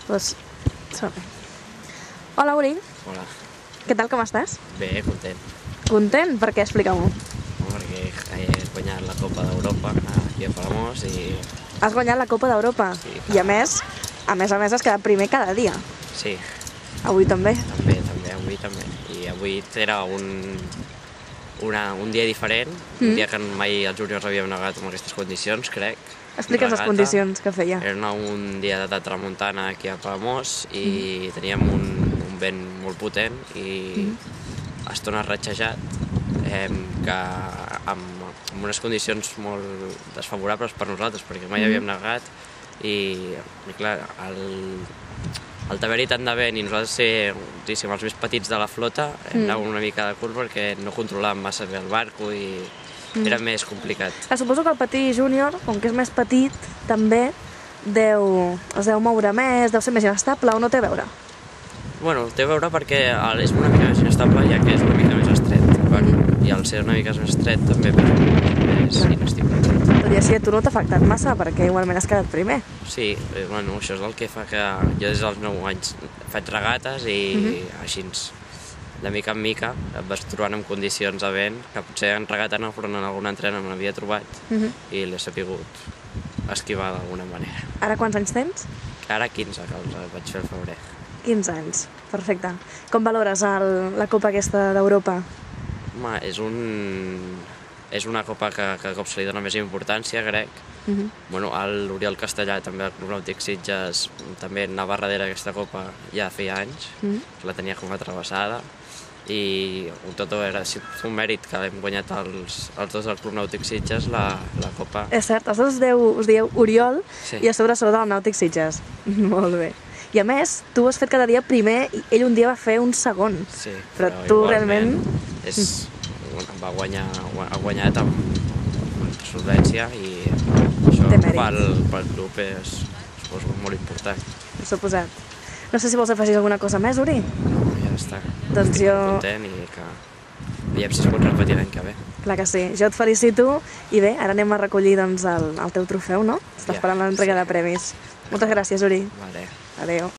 Doncs som-hi. Hola, Uri. Hola. Què tal, com estàs? Bé, content. Content? Per què? Explica-m'ho. Perquè he guanyat la Copa d'Europa aquí a Palamós i... Has guanyat la Copa d'Europa. Sí, I a més has quedat primer cada dia. Sí, Avui també. també, avui també. I avui era un dia diferent, un dia que mai els júniors havíem negat en aquestes condicions, crec. Explica'ns les condicions que feia. Era un dia de tramuntana aquí a Palamós i teníem un vent molt potent i a estones ratxejat, que amb unes condicions molt desfavorables per nosaltres, perquè mai havíem negat i clar, el d'haver-hi tant de vent i nosaltres ser els més petits de la flota hem anat una mica de curt perquè no controlàvem massa bé el barco i era més complicat. Suposo que el patí júnior, com que és més petit, també es deu moure més, deu ser més inestable, o no té a veure? Bueno, té a veure perquè és una mica més inestable ja que és una mica més estret. I al ser una mica més estret també és inestible. Tot i així, a tu no t'ha afectat massa perquè igualment has quedat primer. Sí, bueno, això és el que fa que jo des dels 9 anys faig regates i així de mica en mica et vas trobant en condicions de vent que potser en regata no, però en algun entrenament m'havia trobat i l'he sapigut esquivar d'alguna manera. Ara quants anys tens? Ara 15, que els vaig fer al febrer. 15 anys, perfecte. Com valores la Copa aquesta d'Europa? Home, és una copa que cada cop se li dona més importància, crec. Bueno, l'Oriol Castellà, també el Club Nàutic Sitges, també anava darrere aquesta copa ja feia anys, que la tenia com a travessada, i tot era un mèrit que hem guanyat els dos del Club Nàutic Sitges, la copa. És cert, els dos us dieu Oriol i a sobre sou del Nàutic Sitges. Molt bé. I a més, tu has fet cada dia primer i ell un dia va fer un segon. Sí, però tu realment... ha guanyat amb solvència i això pel club és molt important. Per suposat. No sé si vols afegir alguna cosa més, Uri? No, ja està. Doncs estic molt content i que veiem si es pot repetir l'any que ve. Clar que sí. Jo et felicito i bé, ara anem a recollir el teu trofeu, no? Està esperant l'entrega de premis. Moltes gràcies, Uri. Vale. Adéu.